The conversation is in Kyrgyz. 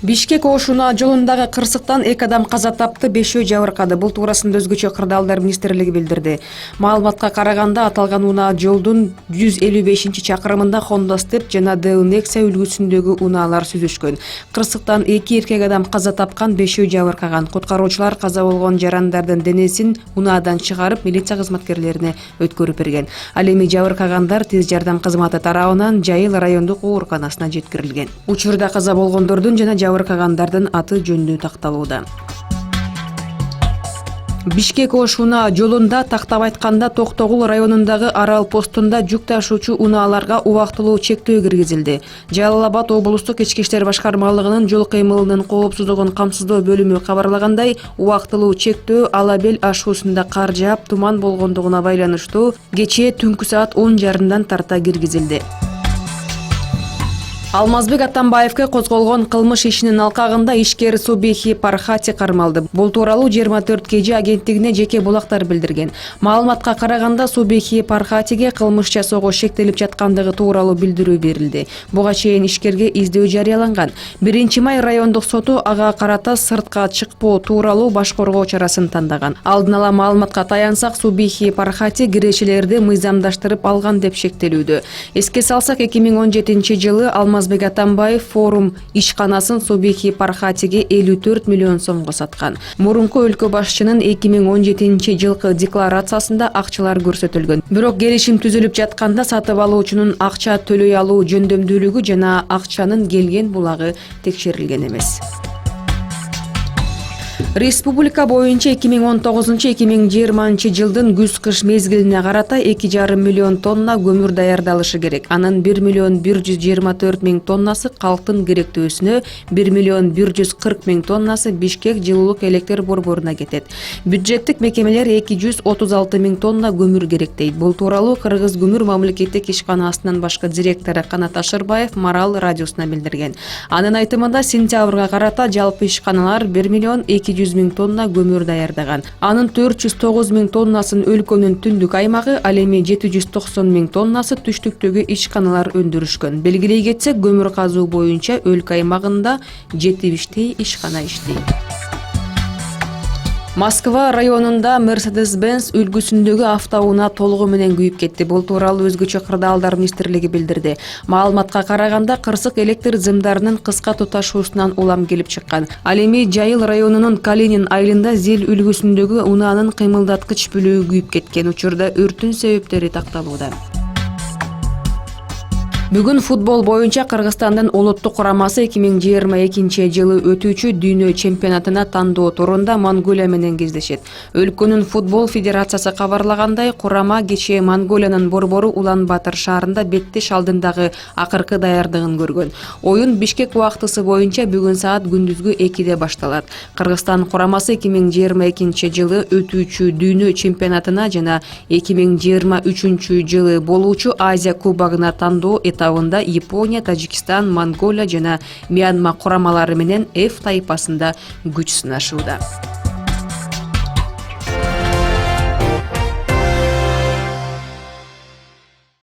Бишкек Ош-Унаа жолундагы кырсыктан 2 адам каза тапты, 5-өө жабыркады. Бул туурасында өзгөчө кырдаалдар министрлиги билдирди. Маалыматка караганда, аталган унаа жолдун 155-чакырымында Honda Step жана Dell Nexia үлгүсүндөгү унаалар сүзүшкөн. Кырсыктан 2 эркек адам каза тапкан, 5-өө жабыркаган. Куткаруучулар каза болгон жарандардын денесин унаадан чыгарып, милиция кызматкерлерине өткөрүп берген. Ал эми жабыркагандар тез жардам кызматы тарабынан Жайыл райондук ооруканасына жеткирилген. Учурда каза болгондордун жана жабыркагандардын аты жөнү такталууда. Бишкек Ош-Унаа жолунда тактап айтканда Токтогул районундагы Арал постунда жүк ташуучу унааларга убактылуу чектөө киргизилди. Жалал Абад облустук ички иштер башкармалыгынын жол кыймылынын коопсуздугун камсыздоо бөлүмү кабарлагандай, убактылуу чектөө Ала Бел ашуусунда кар жаап, туман болгондугуна байланыштуу кечээ түнкү саат 10:30 тарта киргизилди. Алмазбек Атамбаевке козголгон кылмыш ишинин алкагында ишкер Субихи Пархати кармалды. Бул тууралуу 24 KG агенттигине жеке булактар билдирген. Маалыматка караганда, Субихи Пархатиге кылмыш жасоого шектелип жаткандыгы тууралуу билдирүү берилди. Буга чейин ишкерге издөө жарыяланган. 1-май райондук соту ага карата сыртка чыкпоо тууралуу баш коргоо чарасын тандаган. Алдын ала маалыматка таянсак, Субихи Пархати кирешелерди мыйзамдаштырып алган деп шектелүүдө. Эске салсак, 2017-жылы Алмазбек Атамбаев форум ишканасын Субихи Пархатиге 54 миллион сомго саткан. Мурунку өлкө башчынын 2017-жылкы декларациясында акчалар көрсөтүлгөн. Бирок келишим түзүлүп жатканда сатып алуучунун акча төлөй алуу жөндөмдүүлүгү жана акчанын келген булагы текшерилген эмес. Республика боюнча 2019-2020 жылдын күз-кыш мезгилине карата 2,5 миллион тонна көмүр даярдалышы керек. Анын 1,124,000 тоннасы калктын керектөөсүнө, 1,140,000 тоннасы Бишкек жылуулук электр борборуна кетет. Бюджеттик мекемелер 236,000 тонна көмүр керектейт. Бул тууралуу Кыргыз көмүр мамлекеттик ишканасынын башкы директору Канат Ашырбаев Марал радиосуна билдирген. Анын айтымында, сентябрга карата жалпы ишканалар 1,200,000 тонна көмүр даярдаган. Анын 409,000 тоннасын өлкөнүн түндүк аймагы, ал эми 790,000 тоннасы түштүктөгү ишканалар өндүрүшкөн. Белгилей кетсек, көмүр казуу боюнча өлкө аймагында 70 ишкана иштейт. Москва районунда Mercedes-Benz үлгүсүндөгү автоунаа толугу менен күйүп кетти. Бул тууралуу өзгөчө кырдаалдар министрлиги билдирди. Маалыматка караганда, кырсык электр зымдарынын кыска туташуусунан улам келип чыккан. Ал эми Жайыл районунун Калинин айылында Зил үлгүсүндөгү унаанын кыймылдаткыч бүлүгү күйүп кеткен. Учурда өрттүн себептери такталууда. Бүгүн футбол боюнча Кыргызстандын улуттук курамасы 2022-жылы өтүүчү дүйнө чемпионатына тандоо турунда Монголия менен кездешет. Өлкөнүн футбол федерациясы кабарлагандай, курама кечээ Монголиянын борбору Улан-Батыр шаарында беттеш алдындагы акыркы даярдыгын көргөн. Оюн Бишкек убактысы боюнча бүгүн саат күндүзгү 2-де башталат. Кыргызстан курамасы 2022-жылы өтүүчү дүйнө чемпионатына жана 2023-жылы болуучу Азия кубогуна тандоо этабында Япония, Тажикстан, Монголия жана Мьянма курамалары менен F тайпасында күч сынашууда.